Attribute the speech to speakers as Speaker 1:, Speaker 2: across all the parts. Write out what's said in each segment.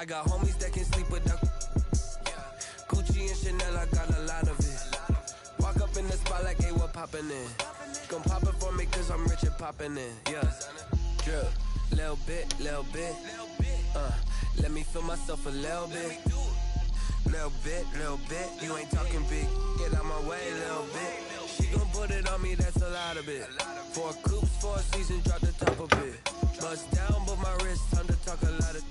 Speaker 1: I got homies that can sleep without Gucci and Chanel, I got a lot of it. Walk up in the spot like, hey, what poppin' in? Gon' pop it for me cause I'm rich and poppin' in. Yeah, drip, little bit, let me feel myself a little bit. Little bit, you ain't talking big. Get out my way, little bit. She gon' put it on me, that's a lot of it. 4 coops, 4 seasons, drop the top a bit. Bust down, but my wrist, time to talk a lot of.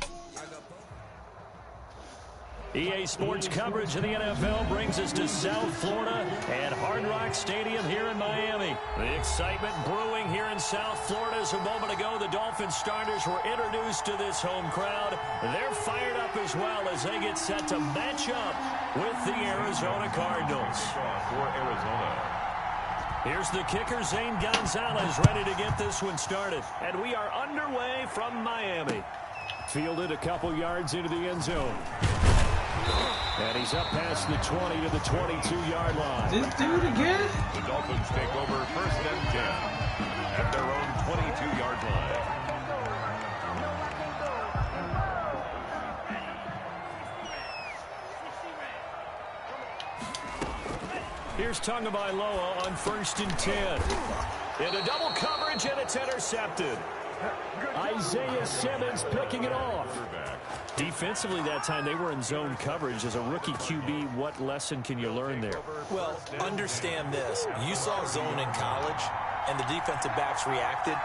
Speaker 2: EA Sports coverage of the NFL brings us to South Florida at Hard Rock Stadium here in Miami. The excitement brewing here in South Florida as a moment ago the Dolphins starters were introduced to this home crowd. They're fired up as well as they get set to match up with the Arizona Cardinals.
Speaker 3: For Arizona.
Speaker 2: Here's the kicker, Zane Gonzalez, ready to get this one started. And we are underway from Miami. Fielded a couple yards into the end zone. And he's up past the 20 to the 22-yard line.
Speaker 4: This dude again?
Speaker 3: The Dolphins take over first and 10 at their own 22-yard line.
Speaker 2: Here's Tagovailoa on first and 10. Into double coverage, and it's intercepted. Isaiah Simmons picking it off. Defensively that time, they were in zone coverage. As a rookie QB, what lesson can you learn there?
Speaker 5: Well, understand this. You saw zone in college, and the defensive backs reacted,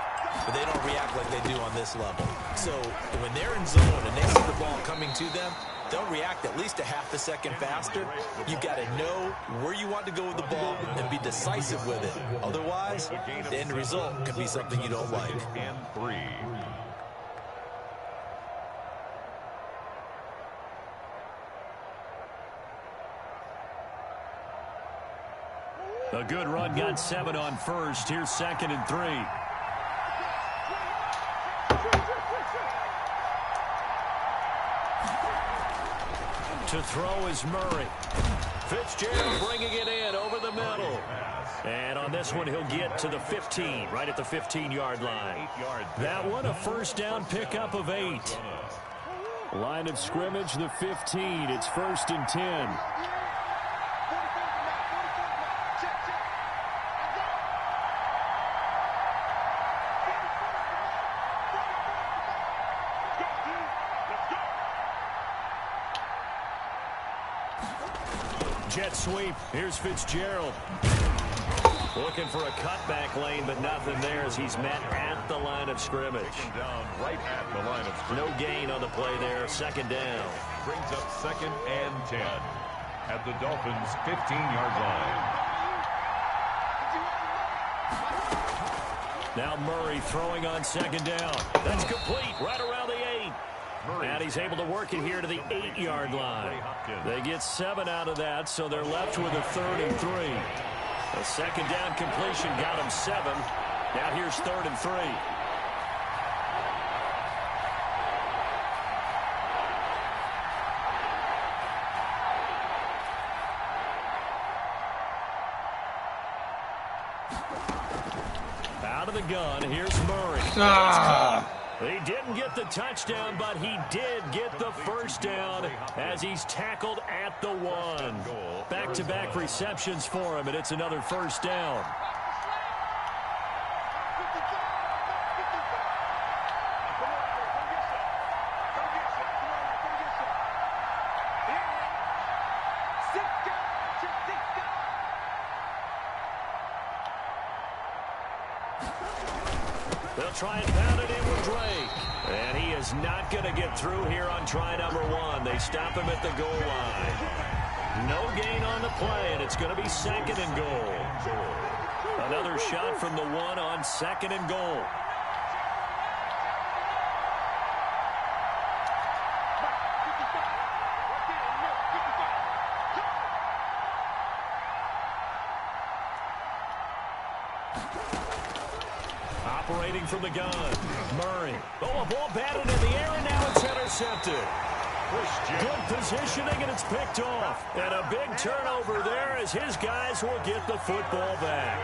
Speaker 5: but they don't react like they do on this level. So when they're in zone and they see the ball coming to them, they'll react at least a half a second faster. You've got to know where you want to go with the ball and be decisive with it. Otherwise, the end result could be something you don't like.
Speaker 3: And 3.
Speaker 2: A good run, got 7 on first. Here's second and 3. To throw is Murray. Fitzgerald bringing it in over the middle. And on this one, he'll get to the 15, right at the 15-yard line. That one, a first down pickup of 8. Line of scrimmage, the 15. It's first and 10. Jet sweep. Here's Fitzgerald. Looking for a cutback lane, but nothing there as he's met at the line of scrimmage.
Speaker 3: Down right at the line of scrimmage.
Speaker 2: No gain on the play there. Second down.
Speaker 3: Brings up second and 10 at the Dolphins' 15-yard line.
Speaker 2: Now Murray throwing on second down. That's complete right around the 8. And he's able to work it here to the 8-yard line. They get 7 out of that, so they're left with a 3rd and 3. A second down completion got him 7. Now here's 3rd and 3. Out of the gun, here's Murray. He didn't get the touchdown, but he did get the first down as he's tackled at the 1. Back-to-back receptions for him, and it's another first down. They'll try and pound it in with Drake. And he is not going to get through here on try number 1. They stop him at the goal line. No gain on the play, and it's going to be second and goal. Another shot from the 1 on second and goal. Operating from the gun, Murray. Oh, a ball batted in the air, and now it's intercepted. Good positioning, and it's picked off. And a big turnover there as his guys will get the football back.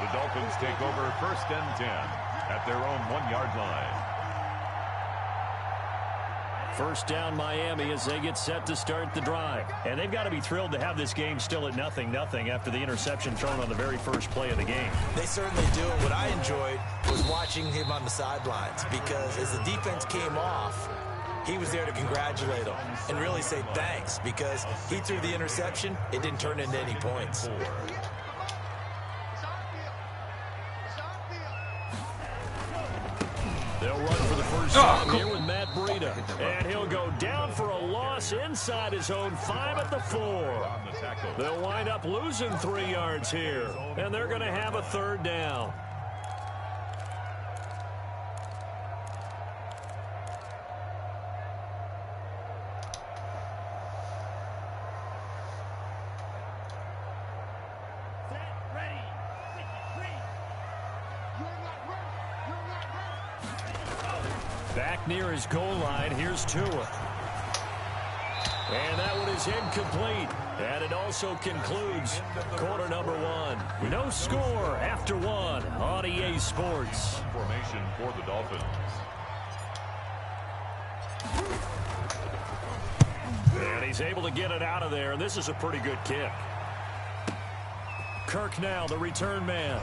Speaker 3: The Dolphins take over first and 10 at their own 1-yard line.
Speaker 2: First down Miami as they get set to start the drive. And they've got to be thrilled to have this game still at 0-0 after the interception thrown on the very first play of the game.
Speaker 5: They certainly do. And what I enjoyed was watching him on the sidelines, because as the defense came off, he was there to congratulate them and really say thanks, because he threw the interception. It didn't turn into any points.
Speaker 2: They'll run for the first time here with Matt Breida. And he'll go down for a loss inside his own 5 at the 4. They'll wind up losing 3 yards here. And they're going to have a third down. Back near his goal line, here's Tua. And that one is incomplete. And it also concludes quarter number 1. No score after 1 on EA Sports.
Speaker 3: Formation for the Dolphins.
Speaker 2: And he's able to get it out of there, and this is a pretty good kick. Kirk now, the return man.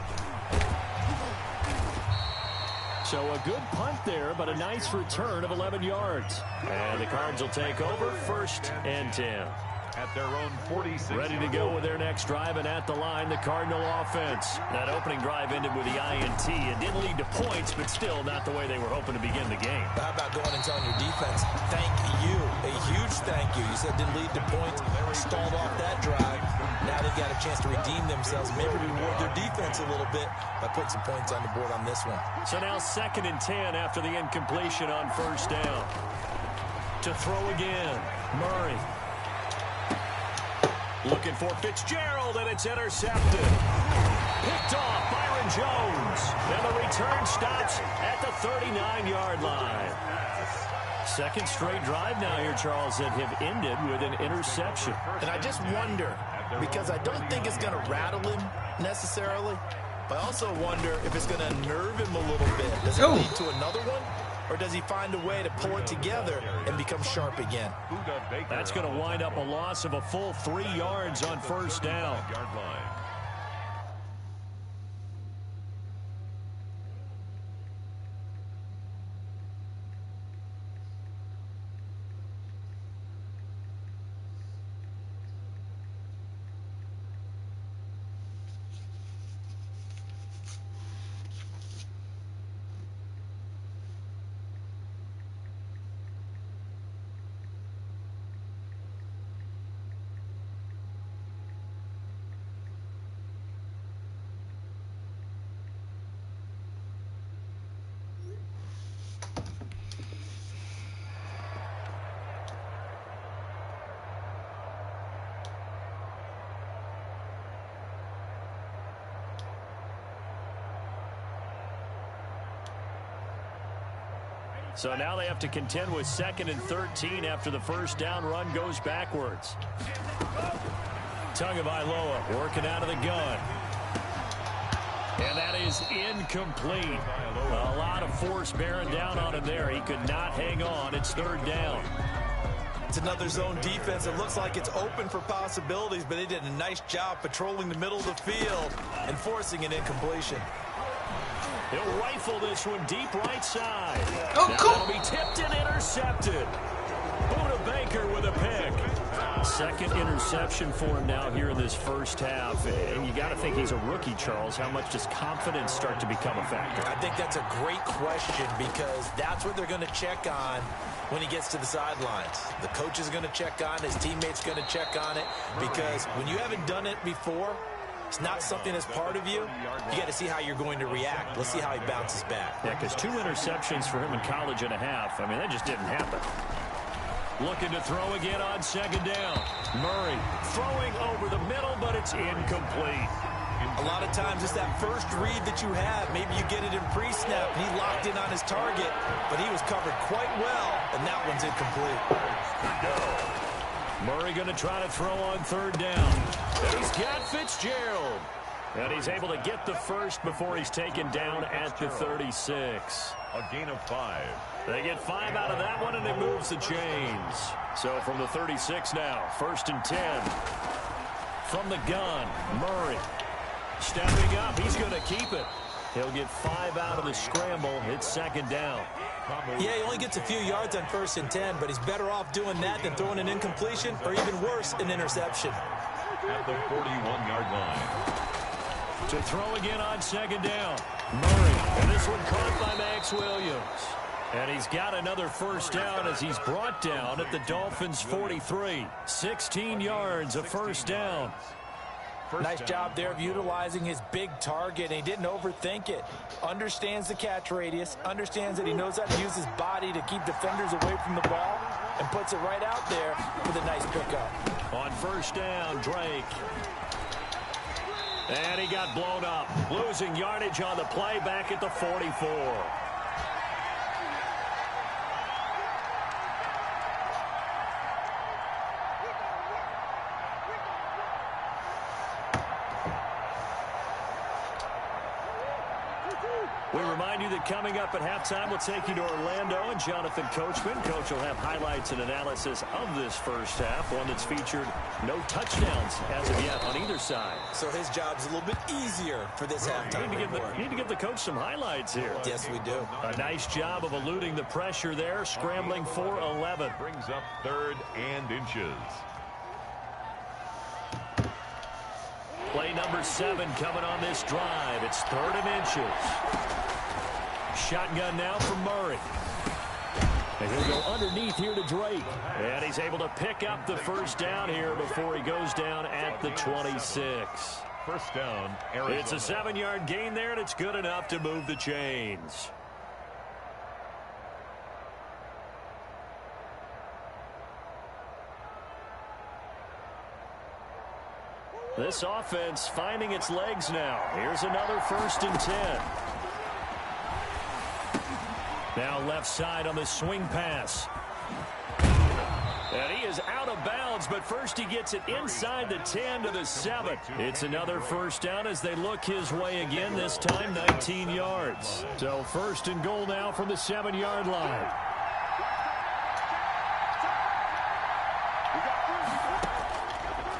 Speaker 2: So a good punt there, but a nice return of 11 yards. And the Cards will take over, 1st and 10.
Speaker 3: At their own 46.
Speaker 2: Ready to go with their next drive, and at the line, the Cardinal offense. That opening drive ended with the INT. It didn't lead to points, but still not the way they were hoping to begin the game.
Speaker 5: How about going and telling your defense, thank you, a huge thank you. You said it didn't lead to points, stalled off that drive. Now they've got a chance to redeem themselves, maybe reward their defense a little bit by putting some points on the board on this one.
Speaker 2: So now 2nd and 10 after the incompletion on 1st down. To throw again, Murray. Looking for Fitzgerald, and it's intercepted. Picked off Byron Jones. And the return stops at the 39-yard line. 2nd straight drive now here, Charles, that have ended with an interception.
Speaker 5: And I just wonder, because I don't think it's going to rattle him necessarily, but I also wonder if it's going to nerve him a little bit. Does it lead to another one? Or does he find a way to pull it together and become sharp again?
Speaker 2: That's going to wind up a loss of a full 3 yards on 1st down. So now they have to contend with 2nd and 13 after the 1st down run goes backwards. Tagovailoa working out of the gun. And that is incomplete. A lot of force bearing down on him there. He could not hang on. It's 3rd down.
Speaker 5: It's another zone defense. It looks like it's open for possibilities, but they did a nice job patrolling the middle of the field and forcing an incompletion.
Speaker 2: He'll rifle this one deep right side. Oh, cool. That'll be tipped and intercepted. Buda Baker with a pick. 2nd interception for him now here in this 1st half. And you got to think he's a rookie, Charles. How much does confidence start to become a factor?
Speaker 5: I think that's a great question, because that's what they're going to check on when he gets to the sidelines. The coach is going to check on it. His teammates going to check on it, because when you haven't done it before, it's not something that's part of you. You got to see how you're going to react. Let's see how he bounces back.
Speaker 2: Yeah, because 2 interceptions for him in college and a half. I mean, that just didn't happen. Looking to throw again on 2nd down. Murray throwing over the middle, but it's incomplete.
Speaker 5: A lot of times it's that first read that you have. Maybe you get it in pre-snap, and he locked in on his target, but he was covered quite well, and that one's incomplete.
Speaker 2: Murray going to try to throw on 3rd down. And he's got Fitzgerald. And he's able to get the first before he's taken down at the 36.
Speaker 3: A gain of 5.
Speaker 2: They get 5 out of that one, and it moves the chains. So from the 36 now, 1st and 10. From the gun, Murray. Stepping up, he's going to keep it. He'll get 5 out of the scramble. It's 2nd down.
Speaker 5: Yeah, he only gets a few yards on 1st and 10, but he's better off doing that than throwing an incompletion or even worse, an interception.
Speaker 3: At the 41-yard line.
Speaker 2: To throw again on 2nd down. Murray, and this one caught by Max Williams. And he's got another 1st down as he's brought down at the Dolphins' 43. 16 yards, a 1st down.
Speaker 5: Nice job there of utilizing his big target. He didn't overthink it. Understands the catch radius. Understands that he knows how to use his body to keep defenders away from the ball. And puts it right out there with a nice pickup.
Speaker 2: On 1st down, Drake. And he got blown up. Losing yardage on the play back at the 44. We remind you that coming up at halftime, we'll take you to Orlando and Jonathan Coachman. Coach will have highlights and analysis of this first half, one that's featured no touchdowns as of yet on either side.
Speaker 5: So his job's a little bit easier for this halftime.
Speaker 2: You need to give the coach some highlights here.
Speaker 5: Yes, we do.
Speaker 2: A nice job of eluding the pressure there, scrambling for 11.
Speaker 3: Brings up 3rd and inches.
Speaker 2: Play number 7 coming on this drive. It's 3rd and inches. Shotgun now from Murray. And he'll go underneath here to Drake. And he's able to pick up the 1st down here before he goes down at the 26.
Speaker 3: 1st down, Arizona.
Speaker 2: It's a 7-yard gain there, and it's good enough to move the chains. This offense finding its legs now. Here's another 1st and 10. Now left side on the swing pass. And he is out of bounds, but first he gets it inside the 10 to the 7. It's another 1st down as they look his way again, this time 19 yards. So 1st and goal now from the 7-yard line.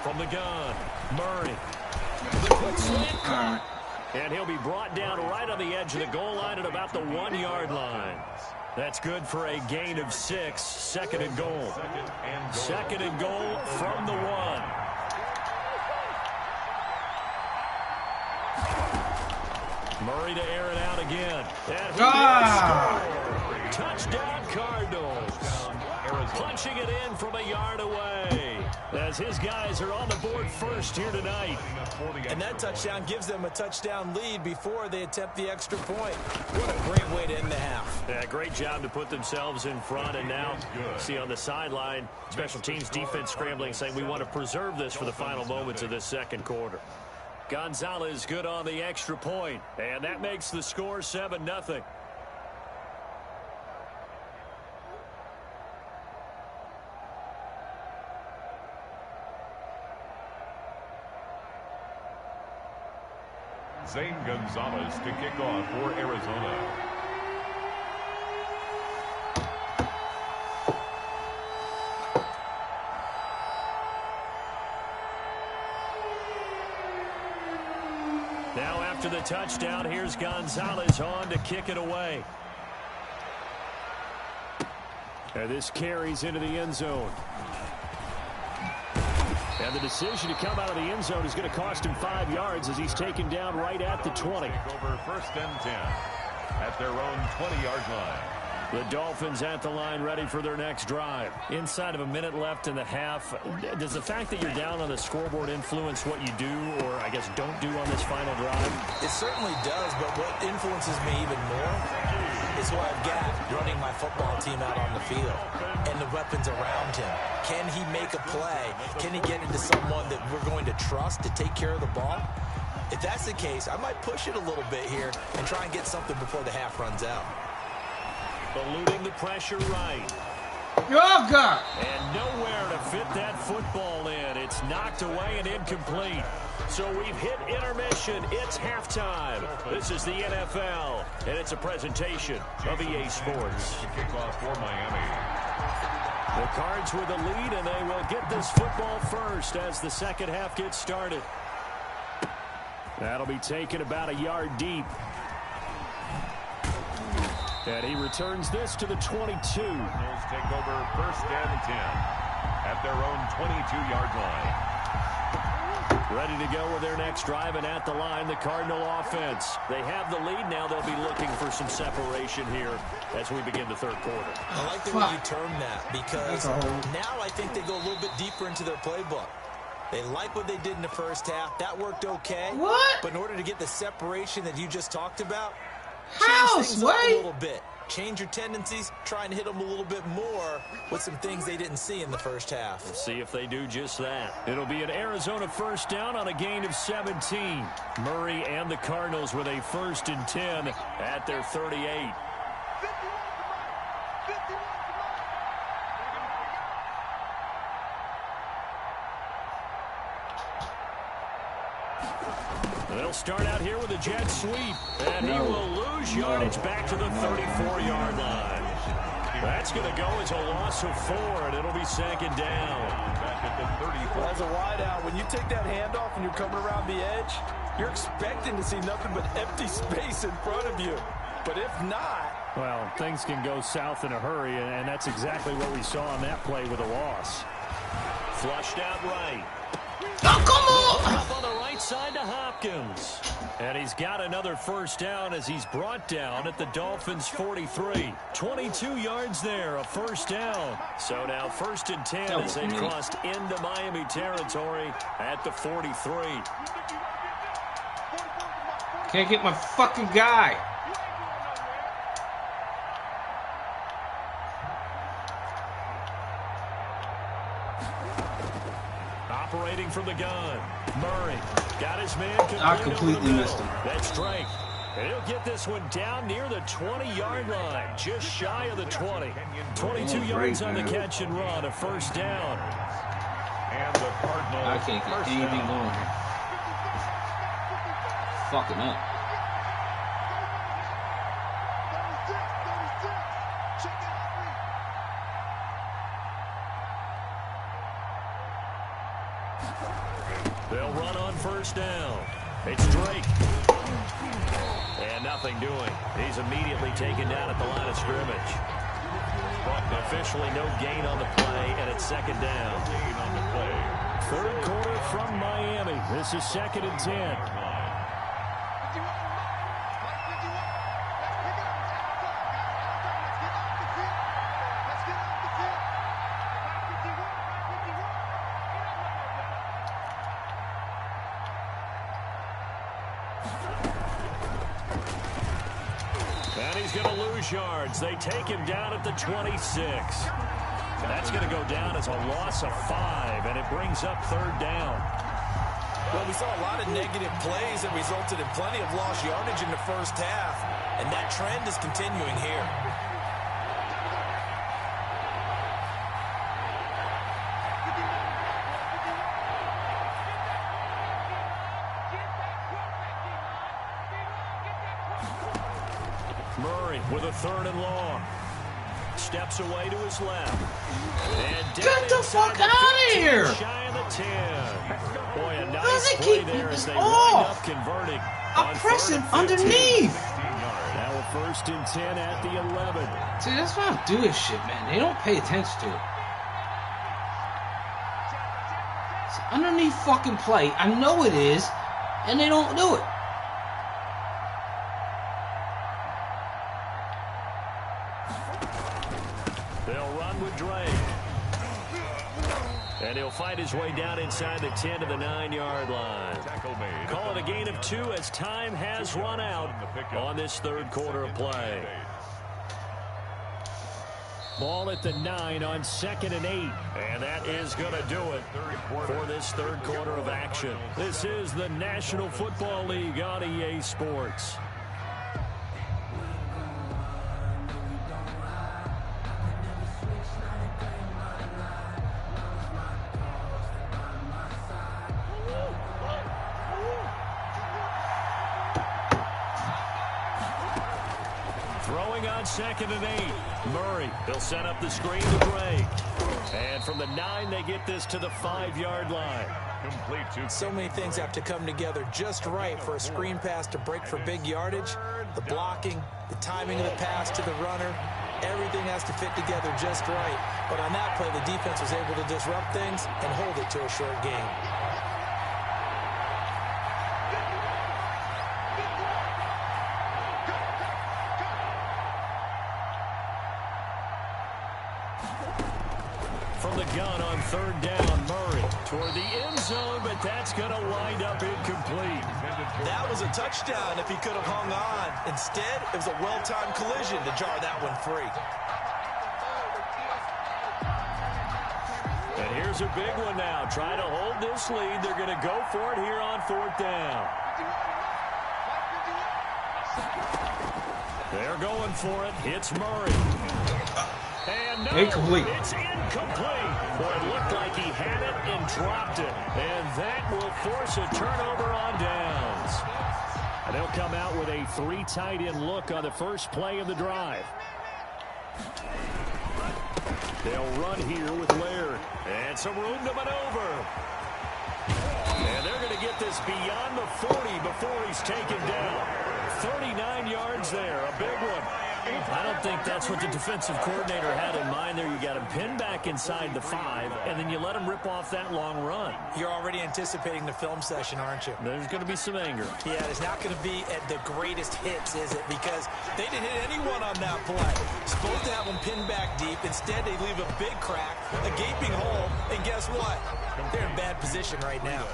Speaker 2: From the gun, Murray. The quick slant cut. And he'll be brought down right on the edge of the goal line at about the 1-yard line. That's good for a gain of 6. 2nd and goal. 2nd and goal from the 1. Murray to air it out again. And touchdown Cardinals. Punching it in from a yard away as his guys are on the board first here tonight.
Speaker 5: And that touchdown gives them a touchdown lead before they attempt the extra point. What a great way to end the half.
Speaker 2: Yeah, great job to put themselves in front. And now, see on the sideline, special teams defense scrambling, saying we want to preserve this for the final moments of this 2nd quarter. Gonzalez good on the extra point, and that makes the score 7-0.
Speaker 3: Zane Gonzalez to kick off for Arizona.
Speaker 2: Now after the touchdown, here's Gonzalez on to kick it away. And this carries into the end zone. And the decision to come out of the end zone is going to cost him 5 yards as he's taken down right at the 20.
Speaker 3: Over 1st and 10 at their own 20-yard line.
Speaker 2: The Dolphins at the line ready for their next drive. Inside of a minute left in the half, does the fact that you're down on the scoreboard influence what you do or, I guess, don't do on this final drive?
Speaker 5: It certainly does, but what influences me even more is who I've got running my football team out on the field and the weapons around him. Can he make a play? Can he get into someone that we're going to trust to take care of the ball? If that's the case, I might push it a little bit here and try and get something before the half runs out.
Speaker 2: Eluding the pressure right.
Speaker 4: Oh, God.
Speaker 2: And nowhere to fit that football in. It's knocked away and incomplete. So we've hit intermission. It's halftime. This is the NFL, and it's a presentation of EA Sports.
Speaker 3: Kickoff for Miami.
Speaker 2: The Cards with the lead, and they will get this football first as the second half gets started. That'll be taken about a yard deep. And he returns this to the 22.
Speaker 3: Cardinals take over first and 10 at their own 22-yard line.
Speaker 2: Ready to go with their next drive, and at the line, the Cardinal offense. They have the lead. Now they'll be looking for some separation here as we begin the third quarter.
Speaker 5: I like the way you term that, because now I think they go a little bit deeper into their playbook. They like what they did in the first half. That worked okay.
Speaker 4: What?
Speaker 5: But in order to get the separation that you just talked about,
Speaker 4: How,
Speaker 5: change things up a
Speaker 4: Sway?
Speaker 5: little bit. Change your tendencies. Try and hit them a little bit more with some things they didn't see in the first half.
Speaker 2: We'll see if they do just that. It'll be an Arizona first down on a gain of 17. Murray and the Cardinals with a 1st and 10 at their 38. They'll start out here with a jet sweep, and he will lose yardage back to the 34-yard line. That's going to go as a loss of 4, and it'll be 2nd down.
Speaker 3: Back at the 34.
Speaker 6: As a wideout, when you take that handoff and you're coming around the edge, you're expecting to see nothing but empty space in front of you. But if not...
Speaker 2: Well, things can go south in a hurry, and that's exactly what we saw on that play with a loss. Flushed out right.
Speaker 4: Oh, come on!
Speaker 2: Up on the right side to Hopkins. And he's got another first down as he's brought down at the Dolphins' 43. 22 yards there, a first down. So now 1st and 10 as they crossed into Miami territory at the 43.
Speaker 4: Can't get my fucking guy.
Speaker 2: Operating from the gun. Murray got his man.
Speaker 4: I completely missed him.
Speaker 2: That's Drake. And he'll get this one down near the 20-yard line, just shy of the 20. 22 yards on the catch and run, a first down.
Speaker 3: And the Cardinals.
Speaker 4: I can't get anything going here. Fucking up.
Speaker 2: They'll run on first down. It's Drake. And nothing doing. He's immediately taken down at the line of scrimmage. Officially no gain on the play, and it's 2nd down.
Speaker 3: Gain on the play.
Speaker 2: Third quarter from Miami. This is 2nd and 10. And he's going to lose yards. They take him down at the 26. That's going to go down as a loss of 5, and it brings up 3rd down.
Speaker 5: Well, we saw a lot of negative plays that resulted in plenty of lost yardage in the first half, and that trend is continuing here.
Speaker 2: Murray with a 3rd and long. Steps away to his left. And
Speaker 4: Get the fuck out of here!
Speaker 2: Shy of the 10. Boy, a
Speaker 4: Does
Speaker 2: nice
Speaker 4: it
Speaker 2: play
Speaker 4: keep
Speaker 2: there as they wind
Speaker 4: off?
Speaker 2: up converting.
Speaker 4: I'm pressing underneath.
Speaker 2: Now a 1st and 10 at the 11.
Speaker 4: See, that's why I'm doing shit, man. They don't pay attention to it. It's an underneath fucking play. I know it is, and they don't do it.
Speaker 2: They'll run with Drake. And he'll fight his way down inside the 10 to the 9-yard line. Call it a gain of 2 as time has run out on this third quarter of play. Ball at the 9 on 2nd and 8. And that is going to do it for this third quarter of action. This is the National Football League on EA Sports. going on 2nd and 8. Murray, he'll set up the screen to Bray. And from the 9, they get this to the 5-yard line.
Speaker 3: Complete.
Speaker 5: So many things have to come together just right for a screen pass to break for big yardage. The blocking, the timing of the pass to the runner, everything has to fit together just right. But on that play, the defense was able to disrupt things and hold it to a short game.
Speaker 2: From the gun on 3rd down, Murray toward the end zone, but that's going to wind up incomplete.
Speaker 5: That was a touchdown if he could have hung on. Instead, it was a well-timed collision to jar that one free.
Speaker 2: And here's a big one now. Trying to hold this lead. They're going to go for it here on 4th down. They're going for it. Hits Murray. And no,
Speaker 4: incomplete.
Speaker 2: It's incomplete. Boy, it looked like he had it and dropped it. And that will force a turnover on downs. And they'll come out with a 3 tight end look on the first play of the drive. They'll run here with Laird. And some room to maneuver. And they're going to get this beyond the 40 before he's taken down. 39 yards there, a big one. I don't think that's what the defensive coordinator had in mind there. You got him pinned back inside the 5, and then you let him rip off that long run.
Speaker 5: You're already anticipating the film session, aren't you?
Speaker 2: There's going to be some anger.
Speaker 5: Yeah, it's not going to be at the greatest hits, is it? Because they didn't hit anyone on that play. Supposed to have them pinned back deep. Instead, they leave a big crack, a gaping hole, and guess what? They're in bad position right now.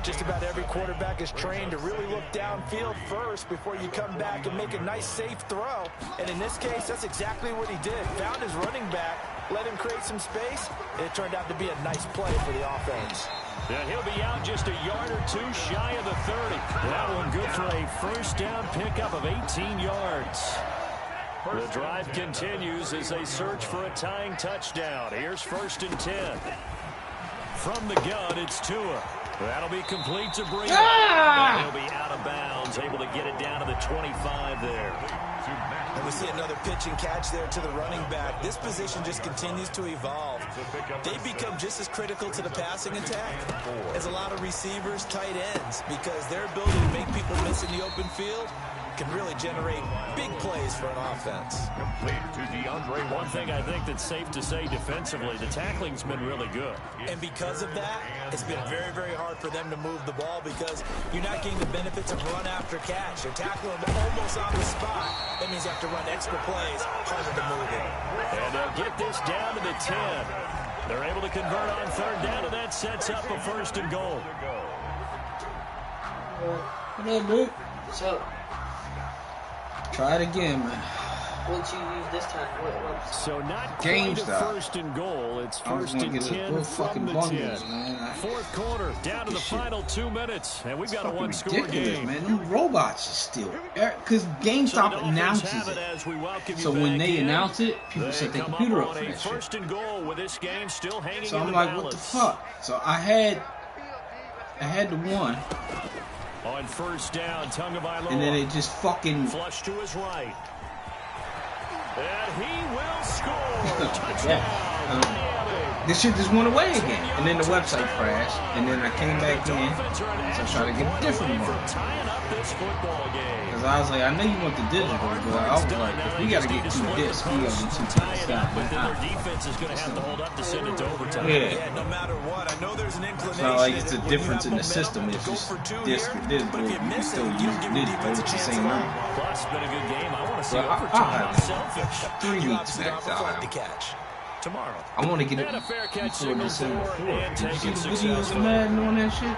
Speaker 5: Just about every quarterback is trained to really look downfield first before you come back and make a nice, safe throw. And in this case, that's exactly what he did. Found his running back, let him create some space, and it turned out to be a nice play for the offense.
Speaker 2: Yeah, he'll be out just a yard or 2 shy of the 30. That one good for a first down pickup of 18 yards. The drive continues as they search for a tying touchdown. Here's 1st and 10. From the gun, it's Tua. That'll be complete to Breida. He'll be out of bounds, able to get it down to the 25 there.
Speaker 5: And we see another pitch and catch there to the running back. This position just continues to evolve. They become just as critical to the passing attack as a lot of receivers, tight ends, because their ability to make people miss in the open field can really generate big plays for an offense.
Speaker 2: One thing I think that's safe to say defensively, the tackling's been really good.
Speaker 5: And because of that, it's been very, very hard for them to move the ball because you're not getting the benefits of run after catch. You're tackling them almost on the spot. That means you have to run extra plays, harder to move it.
Speaker 2: And they'll get this down to the 10. They're able to convert on 3rd down, and that sets up a 1st and goal.
Speaker 4: What up, dude?
Speaker 7: What's up?
Speaker 4: Try it again, man.
Speaker 7: What'd you use this time? What?
Speaker 2: So not
Speaker 4: Game
Speaker 2: quite a 1st and goal. It's 1st and 10 from the 10.
Speaker 4: Man.
Speaker 2: 4th quarter, down to the final 2 minutes. And we've got a one-score game.
Speaker 4: Man. Them robots are still... Because GameStop announces it. So when they announce it, people set their computer up for that shit.
Speaker 2: 1st and goal with this game still hanging
Speaker 4: so
Speaker 2: in
Speaker 4: I'm
Speaker 2: the
Speaker 4: like,
Speaker 2: balance.
Speaker 4: what the fuck? So I had the one.
Speaker 2: On 1st down, Tagovailoa.
Speaker 4: And then it just fucking...
Speaker 2: Flush to his right. And he will score. Touchdown.
Speaker 4: This shit just went away again. And then the website crashed. And then I came back in. So I tried to get a different one. Because I was like, I know you want the digital, but I was like, if we got to get 2 discs, we got to get 2 discs.
Speaker 2: But then their defense is going to have to hold up to send it to overtime.
Speaker 4: Yeah.
Speaker 5: No matter what, I know there's an inclination.
Speaker 4: It's not like it's a difference in the system. It's just disc or digital. You can still use digital. It's the same number.
Speaker 2: Plus, it's been a good game. I want to see
Speaker 4: Well,
Speaker 2: overtime. I'm selfish.
Speaker 4: 3 weeks max out.
Speaker 2: Tomorrow.
Speaker 4: I want to get it
Speaker 2: And a fair catch
Speaker 4: before December 4th.
Speaker 2: and
Speaker 4: Did you
Speaker 2: take
Speaker 4: see
Speaker 2: it
Speaker 4: the videos of
Speaker 2: successfully.
Speaker 4: Madden on that shit?
Speaker 3: The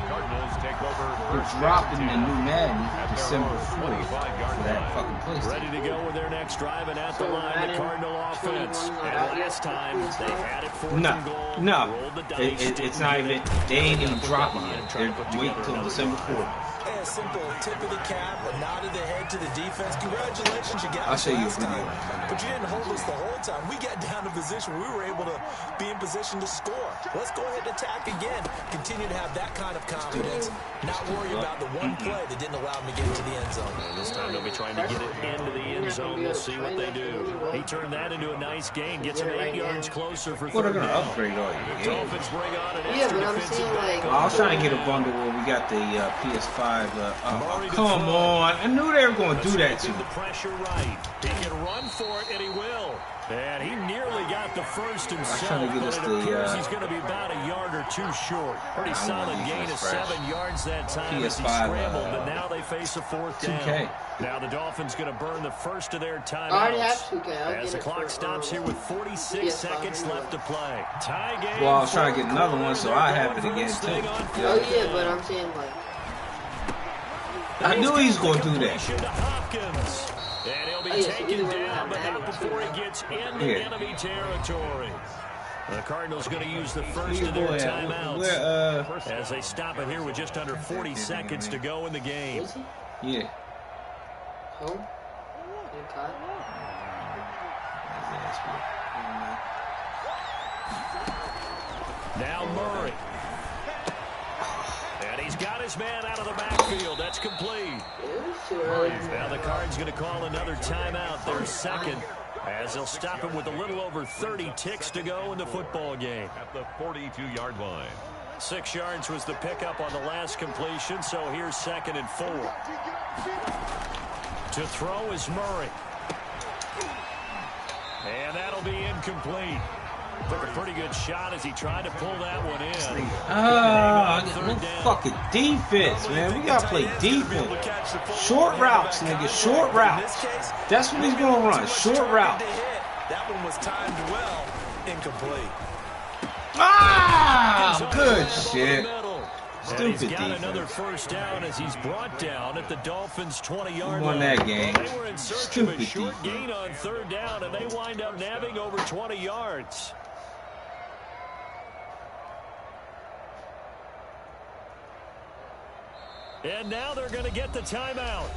Speaker 3: Cardinals take over
Speaker 4: We're dropping the new Madden December 4th for that fucking place.
Speaker 2: Ready to go with their next drive, and at the line, the Cardinal offense. And last time, they had it 4th and goal.
Speaker 4: No,
Speaker 2: Rolled the dice,
Speaker 4: it's not even. They ain't even dropping yet. They're waiting until December 4th.
Speaker 5: Hey, a simple tip of the cap, a nod of the head to the defense. Congratulations, you got
Speaker 4: I'll
Speaker 5: us
Speaker 4: show you a
Speaker 5: last
Speaker 4: video.
Speaker 5: time. But you didn't hold us the whole time. We got down to position. We were able to be in position to score. Let's go ahead and attack again. Continue continue to have that kind of confidence, not worry about the one play that didn't allow him to get into the end zone.
Speaker 2: And this time they'll be trying to get it into the end zone. We'll see what they do. He turned that into a nice gain, gets him 8 yards closer for third down.
Speaker 4: What are going to upgrade all you?
Speaker 2: Dolphins bring on an
Speaker 7: Yeah,
Speaker 2: extra
Speaker 7: but I'm
Speaker 2: defensive
Speaker 7: saying,
Speaker 2: back.
Speaker 7: like,
Speaker 4: I was trying to get a bundle where we got the PS5. Come on. I knew they were going to do that to
Speaker 2: the
Speaker 4: me.
Speaker 2: pressure right. He can run for it, and he will. And he nearly got the first himself,
Speaker 4: trying to get
Speaker 2: but
Speaker 4: us
Speaker 2: it
Speaker 4: the,
Speaker 2: appears he's going to be about a yard or two short. Pretty solid gain of 7 yards that time as he
Speaker 4: PS5,
Speaker 2: scrambled, but now they face a fourth
Speaker 4: 2K.
Speaker 2: down. Now the Dolphins going to burn the first of their timeouts.
Speaker 7: I already have 2K. I'll
Speaker 2: As
Speaker 7: get
Speaker 2: the
Speaker 7: it
Speaker 2: clock
Speaker 7: for,
Speaker 2: stops here with 46
Speaker 7: PS5
Speaker 2: seconds
Speaker 7: anyway.
Speaker 2: left to play. Tie game.
Speaker 4: Well, I was trying to get another one, so I have it
Speaker 2: They're going
Speaker 4: again,
Speaker 2: for this thing
Speaker 4: too.
Speaker 2: on
Speaker 7: Oh, yeah, but I'm saying, like,
Speaker 4: I knew he was going to do that.
Speaker 2: completion to Hopkins. And he'll be
Speaker 7: Oh, yeah, so
Speaker 2: taken
Speaker 7: either way,
Speaker 2: down, but
Speaker 7: we'll have
Speaker 2: not
Speaker 7: that
Speaker 2: before
Speaker 7: too.
Speaker 2: he gets into
Speaker 4: Yeah.
Speaker 2: enemy territory. The Cardinals going to use the first
Speaker 4: Yeah,
Speaker 2: of their
Speaker 4: boy,
Speaker 2: timeouts as they stop it here with just under 40 seconds to go in the game.
Speaker 7: is he?
Speaker 4: Yeah.
Speaker 7: Home? And caught?
Speaker 2: Now Murray. And he's got his man out of the backfield. That's complete.
Speaker 7: It was too early.
Speaker 2: Now the Cards going to call another timeout, their second, as they'll stop him with a little over 30 ticks to go in the football game.
Speaker 3: At the 42-yard line.
Speaker 2: 6 yards was the pickup on the last completion, so here's 2nd and 4. To throw is Murray. And that'll be incomplete. Took a pretty good shot as he tried to pull that one in.
Speaker 4: No fucking defense, man. We gotta play defense. Short routes, nigga. Short routes. That's what he's gonna run. Short routes.
Speaker 5: That one was timed well, incomplete.
Speaker 4: Ah, good shit.
Speaker 2: And he's
Speaker 4: Stupid
Speaker 2: got another
Speaker 4: defense.
Speaker 2: first down as he's brought down at the Dolphins' 20-yard
Speaker 4: Won
Speaker 2: line.
Speaker 4: that game.
Speaker 2: Well, they were in search of a
Speaker 4: Stupid
Speaker 2: short
Speaker 4: defense.
Speaker 2: gain on third down, and they wind up nabbing over 20 yards. And now they're going to get the timeout.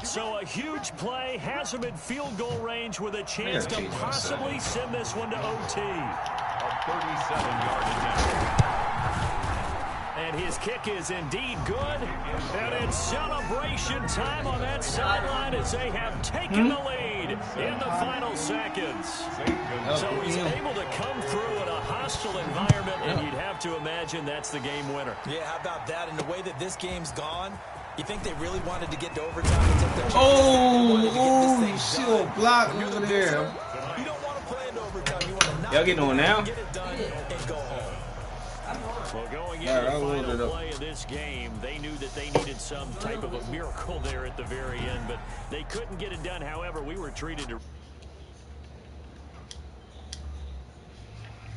Speaker 2: So a huge play has him in field goal range with a chance to possibly send this one to OT.
Speaker 3: A 37-yard attempt.
Speaker 2: And his kick is indeed good. And it's celebration time on that sideline as they have taken the lead in the final seconds. So he's able to come through in a hostile environment, and you'd have to imagine that's the game winner.
Speaker 5: Yeah, how about that? And the way that this game's gone, you think they really wanted to get to overtime and take their chances?
Speaker 4: Oh, you see a block over there.
Speaker 5: You don't want to play into overtime. You want to knock
Speaker 4: Y'all getting on now?
Speaker 5: get it done and go home.
Speaker 2: Well, going into the final play of this game, they knew that they needed some type of a miracle there at the very end, but they couldn't get it done. However, we were treated to